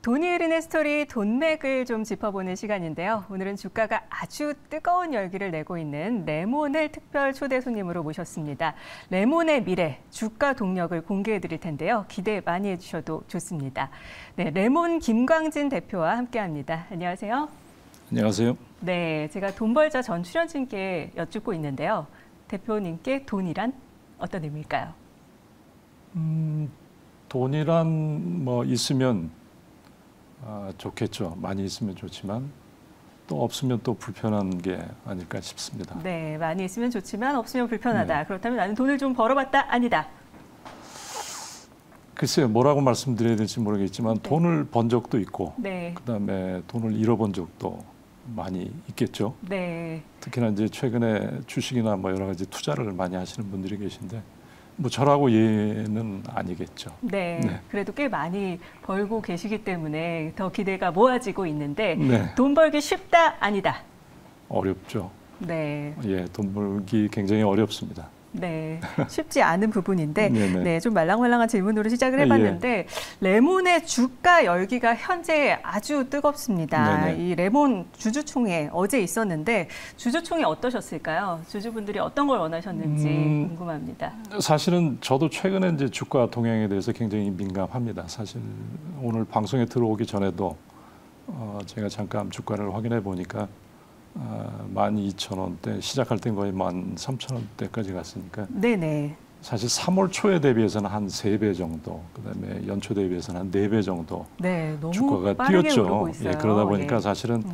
돈이 흐르는 스토리 돈맥을 좀 짚어보는 시간인데요. 오늘은 주가가 아주 뜨거운 열기를 내고 있는 레몬을 특별 초대 손님으로 모셨습니다. 레몬의 미래, 주가 동력을 공개해 드릴 텐데요. 기대 많이 해주셔도 좋습니다. 네, 레몬 김광진 대표와 함께합니다. 안녕하세요. 안녕하세요. 네, 제가 돈벌자 전 출연진께 여쭙고 있는데요. 대표님께 돈이란 어떤 의미일까요? 돈이란 뭐 있으면 좋겠죠. 많이 있으면 좋지만 또 없으면 또 불편한 게 아닐까 싶습니다. 네, 많이 있으면 좋지만 없으면 불편하다. 네. 그렇다면 나는 돈을 좀 벌어봤다? 아니다. 글쎄요, 뭐라고 말씀드려야 될지 모르겠지만 네. 돈을 번 적도 있고 네. 그다음에 돈을 잃어본 적도 많이 있겠죠. 네. 특히나 이제 최근에 주식이나 뭐 여러 가지 투자를 많이 하시는 분들이 계신데 뭐 저라고 예는 아니겠죠. 네. 네. 그래도 꽤 많이 벌고 계시기 때문에 더 기대가 모아지고 있는데 네. 돈 벌기 쉽다? 아니다. 어렵죠. 네. 예, 돈 벌기 굉장히 어렵습니다. 네, 쉽지 않은 부분인데 네네. 네, 좀 말랑말랑한 질문으로 시작을 해봤는데 레몬의 주가 열기가 현재 아주 뜨겁습니다. 네네. 이 레몬 주주총회 어제 있었는데 주주총회 어떠셨을까요? 주주분들이 어떤 걸 원하셨는지 궁금합니다. 사실은 저도 최근에 이제 주가 동향에 대해서 굉장히 민감합니다. 사실 오늘 방송에 들어오기 전에도 제가 잠깐 주가를 확인해 보니까 12,000원대 시작할 땐 거의 13,000원대까지 갔으니까 네네. 사실 3월 초에 대비해서는 한 3배 정도, 그다음에 연초 대비해서는 한 4배 정도 네, 너무 주가가 빠르게 뛰었죠. 오르고 있어요. 예, 그러다 보니까 예. 사실은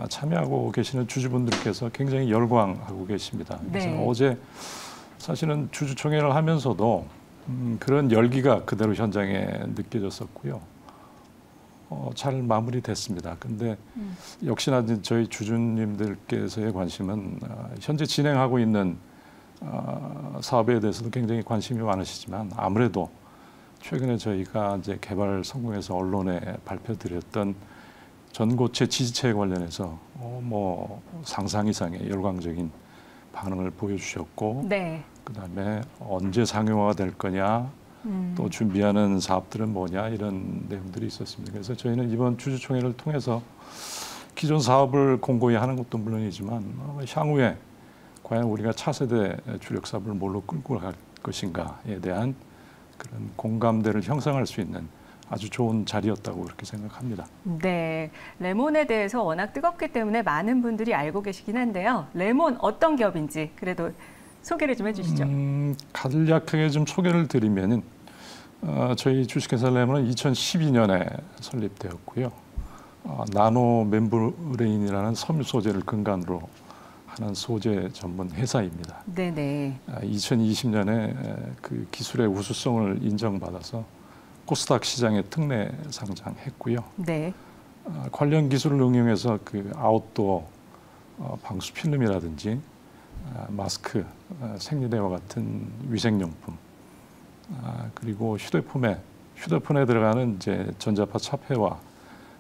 참여하고 계시는 주주분들께서 굉장히 열광하고 계십니다. 그래서 네. 어제 사실은 주주총회를 하면서도 그런 열기가 그대로 현장에 느껴졌었고요. 잘 마무리됐습니다. 근데 역시나 이제 저희 주주님들께서의 관심은 현재 진행하고 있는 사업에 대해서도 굉장히 관심이 많으시지만 아무래도 최근에 저희가 이제 개발 성공해서 언론에 발표드렸던 전고체 지지체에 관련해서 뭐 상상 이상의 열광적인 반응을 보여주셨고, 네. 그다음에 언제 상용화가 될 거냐, 또 준비하는 사업들은 뭐냐 이런 내용들이 있었습니다. 그래서 저희는 이번 주주총회를 통해서 기존 사업을 공고히 하는 것도 물론이지만 향후에 과연 우리가 차세대 주력 사업을 뭘로 끌고 갈 것인가에 대한 그런 공감대를 형성할 수 있는 아주 좋은 자리였다고 그렇게 생각합니다. 네, 레몬에 대해서 워낙 뜨겁기 때문에 많은 분들이 알고 계시긴 한데요. 레몬 어떤 기업인지 그래도 소개를 좀 해주시죠. 간략하게 좀 소개를 드리면은 저희 주식회사 레몬은 2012년에 설립되었고요. 나노 멤브레인이라는 섬유 소재를 근간으로 하는 소재 전문 회사입니다. 네네. 2020년에 그 기술의 우수성을 인정받아서 코스닥 시장에 특례 상장했고요. 네. 관련 기술을 응용해서 그 아웃도어 방수 필름이라든지 마스크, 생리대와 같은 위생용품, 그리고 휴대폰에 들어가는 이제 전자파 차폐와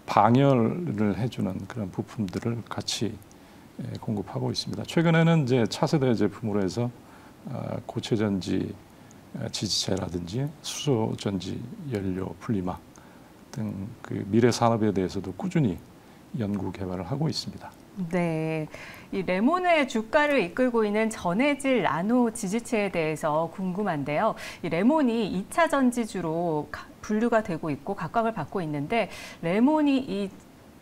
방열을 해주는 그런 부품들을 같이 공급하고 있습니다. 최근에는 이제 차세대 제품으로 해서 고체 전지 지지체라든지 수소 전지 연료 분리막 등 그 미래 산업에 대해서도 꾸준히 연구 개발을 하고 있습니다. 네, 이 레몬의 주가를 이끌고 있는 전해질 나노 지지체에 대해서 궁금한데요. 이 레몬이 2차 전지주로 분류가 되고 있고 각광을 받고 있는데 레몬이 이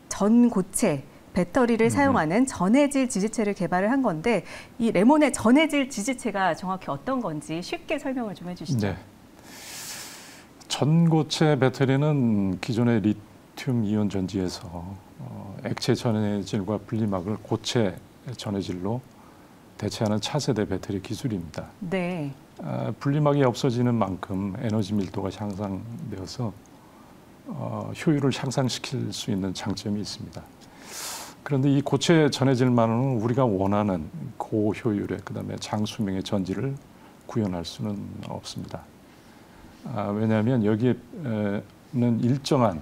전고체 배터리를 사용하는 전해질 지지체를 개발을 한 건데 이 레몬의 전해질 지지체가 정확히 어떤 건지 쉽게 설명을 좀 해주시죠. 네. 전고체 배터리는 기존의 리튬 이온 전지에서 액체 전해질과 분리막을 고체 전해질로 대체하는 차세대 배터리 기술입니다. 네. 분리막이 없어지는 만큼 에너지 밀도가 향상되어서 효율을 향상시킬 수 있는 장점이 있습니다. 그런데 이 고체 전해질만으로는 우리가 원하는 고효율의 그다음에 장수명의 전지를 구현할 수는 없습니다. 왜냐하면 여기에는 일정한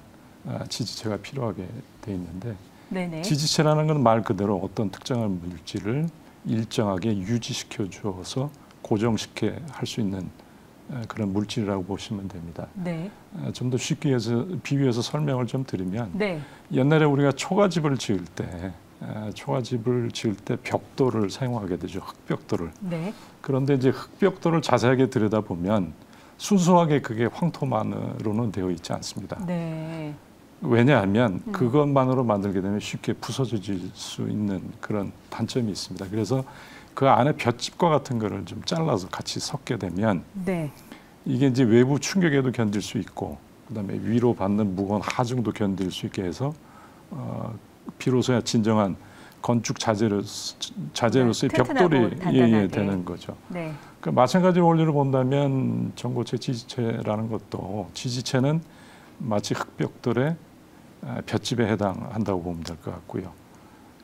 지지체가 필요하게 돼 있는데 네네. 지지체라는 건 말 그대로 어떤 특정한 물질을 일정하게 유지시켜 주어서 고정시켜 할 수 있는 그런 물질이라고 보시면 됩니다. 네. 좀 더 쉽게 해서 비유해서 설명을 좀 드리면 네. 옛날에 우리가 초가집을 지을 때 벽돌을 사용하게 되죠. 흙벽돌을. 네. 그런데 이제 흙벽돌을 자세하게 들여다보면 순수하게 그게 황토만으로는 되어 있지 않습니다. 네. 왜냐하면 그것만으로 만들게 되면 쉽게 부서질 수 있는 그런 단점이 있습니다. 그래서 그 안에 볏짚과 같은 거를 좀 잘라서 같이 섞게 되면 네. 이게 이제 외부 충격에도 견딜 수 있고 그다음에 위로 받는 무거운 하중도 견딜 수 있게 해서 비로소야 진정한 건축 자재로서의 벽돌이 되는 거죠. 네. 그 마찬가지 원리로 본다면 전고체 지지체라는 것도 지지체는 마치 흙벽돌의 볏짚에 해당한다고 보면 될 것 같고요.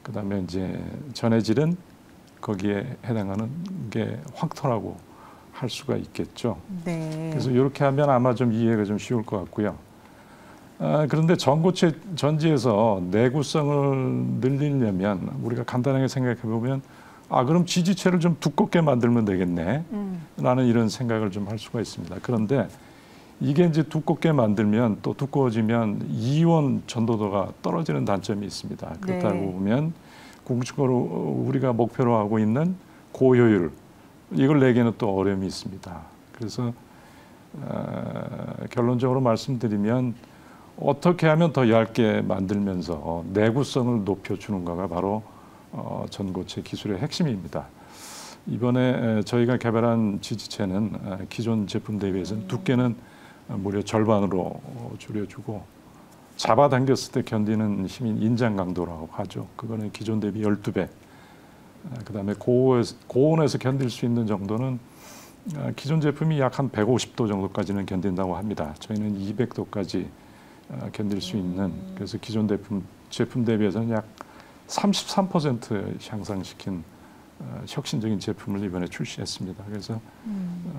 그다음에 이제 전해질은 거기에 해당하는 게 황토라고 할 수가 있겠죠. 네. 그래서 이렇게 하면 아마 좀 이해가 좀 쉬울 것 같고요. 그런데 전고체 전지에서 내구성을 늘리려면 우리가 간단하게 생각해 보면 그럼 지지체를 좀 두껍게 만들면 되겠네 라는 이런 생각을 좀 할 수가 있습니다. 그런데 이게 이제 두껍게 만들면 또 두꺼워지면 이온 전도도가 떨어지는 단점이 있습니다. 그렇다고 네. 보면 궁극적으로 우리가 목표로 하고 있는 고효율 이걸 내기는 또 어려움이 있습니다. 그래서 결론적으로 말씀드리면 어떻게 하면 더 얇게 만들면서 내구성을 높여주는가가 바로 전고체 기술의 핵심입니다. 이번에 저희가 개발한 지지체는 기존 제품 대비해서는 두께는 무려 절반으로 줄여주고 잡아당겼을 때 견디는 힘인 인장 강도라고 하죠. 그거는 기존 대비 12배. 그다음에 고온에서 견딜 수 있는 정도는 기존 제품이 약 한 150도 정도까지는 견딘다고 합니다. 저희는 200도까지 견딜 수 있는 그래서 기존 제품 대비해서는 약 33% 향상시킨 혁신적인 제품을 이번에 출시했습니다. 그래서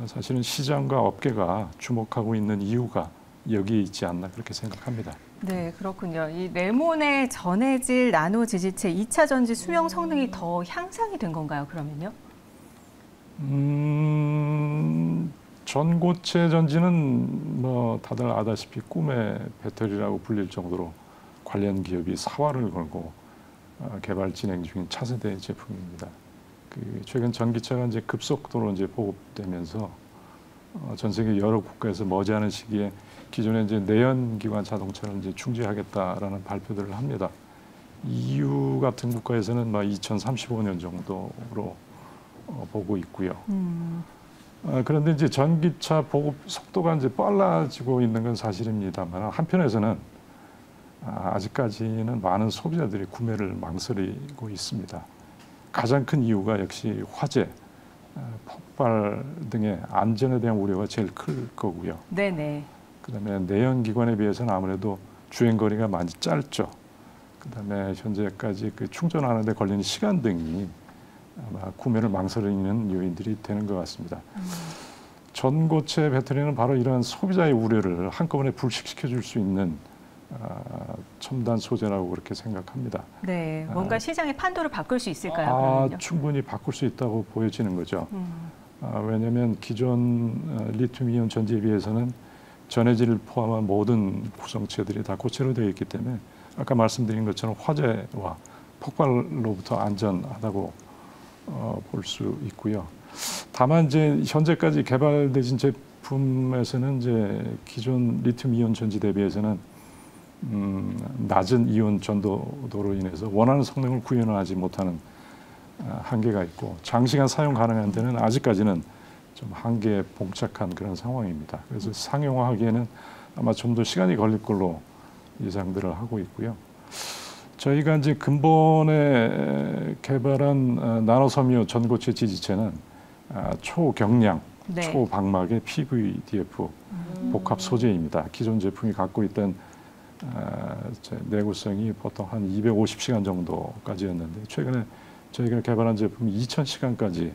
사실은 시장과 업계가 주목하고 있는 이유가 여기에 있지 않나 그렇게 생각합니다. 네, 그렇군요. 이 레몬의 전해질 나노 지지체 2차 전지 수명 성능이 더 향상이 된 건가요, 그러면요? 전고체 전지는 뭐 다들 아다시피 꿈의 배터리라고 불릴 정도로 관련 기업이 사활을 걸고 개발 진행 중인 차세대 제품입니다. 최근 전기차가 이제 급속도로 이제 보급되면서 전 세계 여러 국가에서 머지않은 시기에 기존에 이제 내연기관 자동차를 이제 중지하겠다라는 발표들을 합니다. EU 같은 국가에서는 막 2035년 정도로 보고 있고요. 그런데 이제 전기차 보급 속도가 이제 빨라지고 있는 건 사실입니다만 한편에서는 아직까지는 많은 소비자들이 구매를 망설이고 있습니다. 가장 큰 이유가 역시 화재, 폭발 등의 안전에 대한 우려가 제일 클 거고요. 네네. 그다음에 내연기관에 비해서는 아무래도 주행거리가 많이 짧죠. 그다음에 현재까지 그 충전하는 데 걸리는 시간 등이 아마 구매를 망설이는 요인들이 되는 것 같습니다. 전고체 배터리는 바로 이런 소비자의 우려를 한꺼번에 불식시켜 줄 수 있는 첨단 소재라고 그렇게 생각합니다. 네, 뭔가 시장의 판도를 바꿀 수 있을까요? 충분히 바꿀 수 있다고 보여지는 거죠. 왜냐하면 기존 리튬이온 전지에 비해서는 전해질을 포함한 모든 구성체들이 다 고체로 되어 있기 때문에 아까 말씀드린 것처럼 화재와 폭발로부터 안전하다고 볼 수 있고요. 다만 이제 현재까지 개발되신 제품에서는 이제 기존 리튬이온 전지 대비해서는 낮은 이온 전도도로 인해서 원하는 성능을 구현하지 못하는 한계가 있고 장시간 사용 가능한 데는 아직까지는 좀 한계에 봉착한 그런 상황입니다. 그래서 상용화하기에는 아마 좀 더 시간이 걸릴 걸로 예상들을 하고 있고요. 저희가 이제 근본에 개발한 나노섬유 전고체 지지체는 초경량, 네. 초방막의 PVDF 복합 소재입니다. 기존 제품이 갖고 있던 내구성이 보통 한 250시간 정도까지였는데 최근에 저희가 개발한 제품이 2000시간까지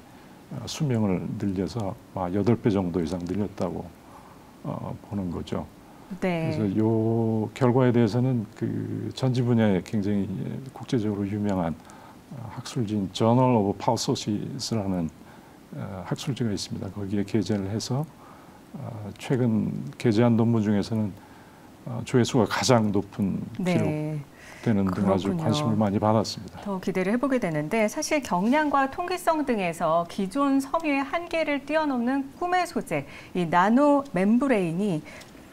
수명을 늘려서 8배 정도 이상 늘렸다고 보는 거죠. 네. 그래서 이 결과에 대해서는 그 전지 분야에 굉장히 국제적으로 유명한 학술지인 Journal of Power Sources라는 학술지가 있습니다. 거기에 게재를 해서 최근 게재한 논문 중에서는 조회수가 가장 높은 네. 기록되는 등 아주 그렇군요. 관심을 많이 받았습니다. 더 기대를 해보게 되는데 사실 경량과 통기성 등에서 기존 섬유의 한계를 뛰어넘는 꿈의 소재, 이 나노 멤브레인이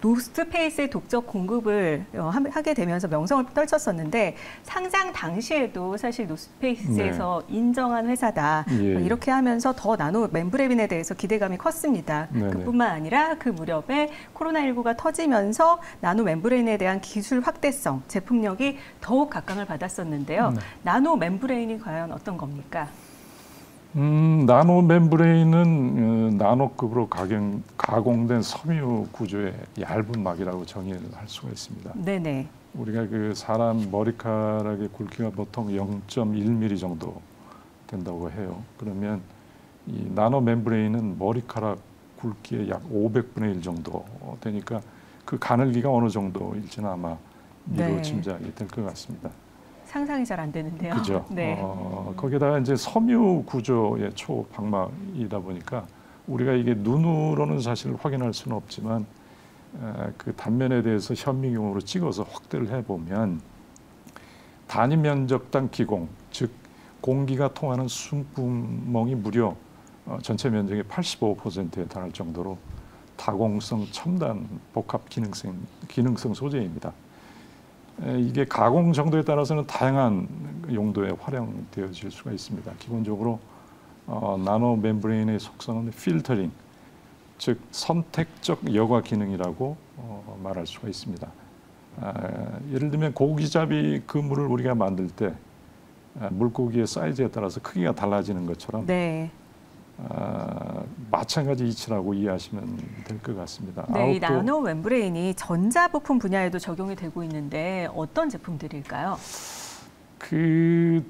노스페이스의 독점 공급을 하게 되면서 명성을 떨쳤었는데 상장 당시에도 사실 노스페이스에서 인정한 회사다. 예. 이렇게 하면서 더 나노 멤브레인에 대해서 기대감이 컸습니다. 네네. 그뿐만 아니라 그 무렵에 코로나19가 터지면서 나노 멤브레인에 대한 기술 확대성, 제품력이 더욱 각광을 받았었는데요. 나노 멤브레인이 과연 어떤 겁니까? 나노 멤브레인은 나노급으로 가공된 섬유 구조의 얇은 막이라고 정의를 할 수가 있습니다. 네네. 우리가 그 사람 머리카락의 굵기가 보통 0.1mm 정도 된다고 해요. 그러면 이 나노 멤브레인은 머리카락 굵기의 약 500분의 1 정도 되니까 그 가늘기가 어느 정도일지는 아마 미로 네. 짐작이 될 것 같습니다. 상상이 잘 안 되는데요. 그죠. 네. 거기다가 이제 섬유 구조의 초방막이다 보니까 우리가 이게 눈으로는 사실 확인할 수는 없지만 그 단면에 대해서 현미경으로 찍어서 확대를 해보면 단위 면적당 기공, 즉 공기가 통하는 숨구멍이 무려 전체 면적의 85%에 달할 정도로 다공성 첨단 복합 기능성 소재입니다. 이게 가공 정도에 따라서는 다양한 용도에 활용되어질 수가 있습니다. 기본적으로 나노 멤브레인의 속성은 필터링, 즉 선택적 여과 기능이라고 말할 수가 있습니다. 예를 들면 고기잡이 그물을 우리가 만들 때 물고기의 사이즈에 따라서 크기가 달라지는 것처럼 네. 마찬가지 이치라고 이해하시면 될 것 같습니다. 네, 이 나노 멤브레인이 전자부품 분야에도 적용이 되고 있는데 어떤 제품들일까요? 그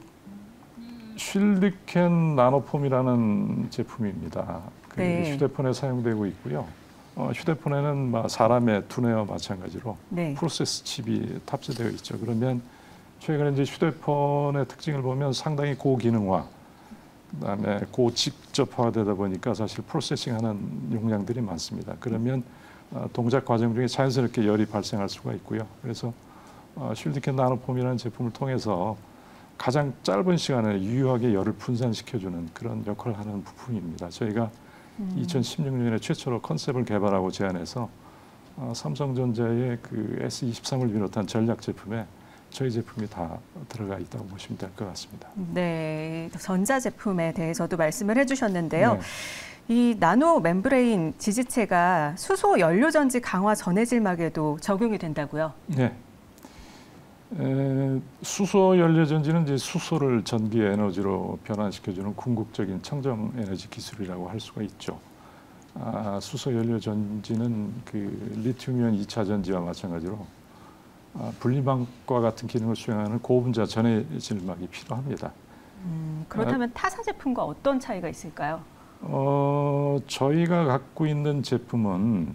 쉴드캔 나노폼이라는 제품입니다. 그 네. 휴대폰에 사용되고 있고요. 휴대폰에는 사람의 두뇌와 마찬가지로 네. 프로세스 칩이 탑재되어 있죠. 그러면 최근에 이제 휴대폰의 특징을 보면 상당히 고기능화, 그다음에 고직접화되다 보니까 사실 프로세싱하는 용량들이 많습니다. 그러면 동작 과정 중에 자연스럽게 열이 발생할 수가 있고요. 그래서 쉴드캔 나노폼이라는 제품을 통해서 가장 짧은 시간에 유효하게 열을 분산시켜주는 그런 역할을 하는 부품입니다. 저희가 2016년에 최초로 컨셉을 개발하고 제안해서 삼성전자의 그 S23을 비롯한 전략 제품에 저희 제품이 다 들어가 있다고 보시면 될 것 같습니다. 네, 전자제품에 대해서도 말씀을 해주셨는데요. 네. 이 나노 멤브레인 지지체가 수소 연료전지 강화 전해질막에도 적용이 된다고요? 네. 수소 연료전지는 이제 수소를 전기 에너지로 변환시켜주는 궁극적인 청정 에너지 기술이라고 할 수가 있죠. 수소 연료전지는 그 리튬이온 2차 전지와 마찬가지로 분리막과 같은 기능을 수행하는 고분자 전해질막이 필요합니다. 그렇다면 타사 제품과 어떤 차이가 있을까요? 저희가 갖고 있는 제품은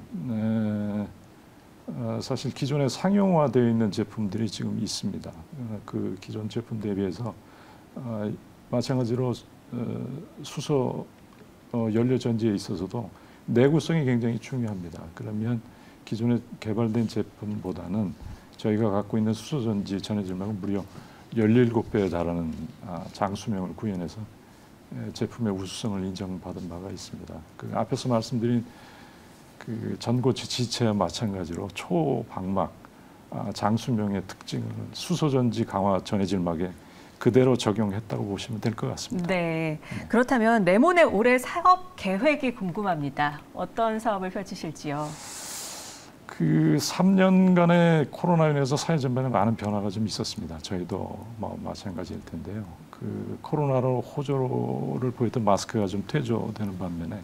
사실 기존에 상용화되어 있는 제품들이 지금 있습니다. 그 기존 제품 대비해서 마찬가지로 수소 연료전지에 있어서도 내구성이 굉장히 중요합니다. 그러면 기존에 개발된 제품보다는 저희가 갖고 있는 수소전지 전해질막은 무려 17배에 달하는 장수명을 구현해서 제품의 우수성을 인정받은 바가 있습니다. 그 앞에서 말씀드린 그 전고체 지체와 마찬가지로 초방막 장수명의 특징을 수소전지 강화 전해질막에 그대로 적용했다고 보시면 될 것 같습니다. 네, 그렇다면 레몬의 올해 사업 계획이 궁금합니다. 어떤 사업을 펼치실지요? 그 3년간의 코로나로 인해서 사회 전반에 많은 변화가 좀 있었습니다. 저희도 마찬가지일 텐데요. 그 코로나로 호조를 보였던 마스크가 좀 퇴조되는 반면에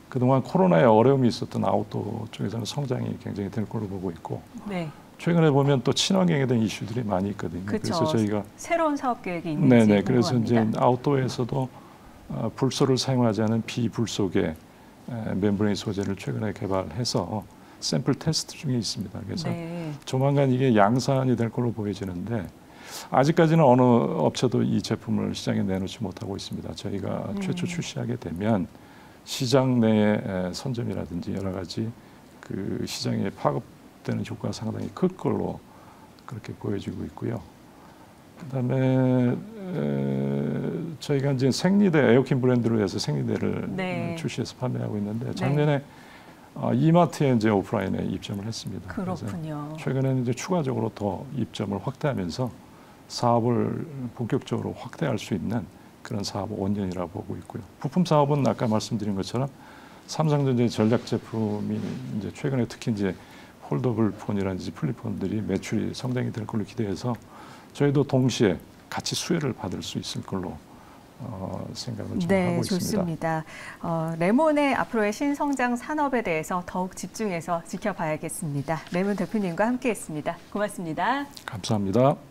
그동안 코로나에 어려움이 있었던 아웃도어 쪽에서는 성장이 굉장히 될 걸로 보고 있고 네. 최근에 보면 또 친환경에 대한 이슈들이 많이 있거든요. 그렇죠. 그래서 저희가 새로운 사업 계획이 있는지 궁금합니다. 그래서 이제 아웃도어에서도 불소를 사용하지 않은 비불소계 멤브레인 소재를 최근에 개발해서 샘플 테스트 중에 있습니다. 그래서 조만간 이게 양산이 될 걸로 보여지는데 아직까지는 어느 업체도 이 제품을 시장에 내놓지 못하고 있습니다. 저희가 최초 출시하게 되면 시장 내의 선점이라든지 여러 가지 그 시장에 파급되는 효과가 상당히 클 걸로 그렇게 보여지고 있고요. 그다음에 저희가 이제 생리대 에어킨 브랜드로 해서 생리대를 네. 출시해서 판매하고 있는데 작년에 이마트에 이제 오프라인에 입점을 했습니다. 그렇군요. 최근에는 이제 추가적으로 더 입점을 확대하면서 사업을 본격적으로 확대할 수 있는 그런 사업 원년이라고 보고 있고요. 부품 사업은 아까 말씀드린 것처럼 삼성전자의 전략 제품이 이제 최근에 특히 이제 폴더블 폰이라든지 플립폰들이 매출이 성장이 될 걸로 기대해서 저희도 동시에 같이 수혜를 받을 수 있을 걸로 생각을 좀 하고 있습니다. 좋습니다. 레몬의 앞으로의 신성장 산업에 대해서 더욱 집중해서 지켜봐야겠습니다. 레몬 대표님과 함께했습니다. 고맙습니다. 감사합니다.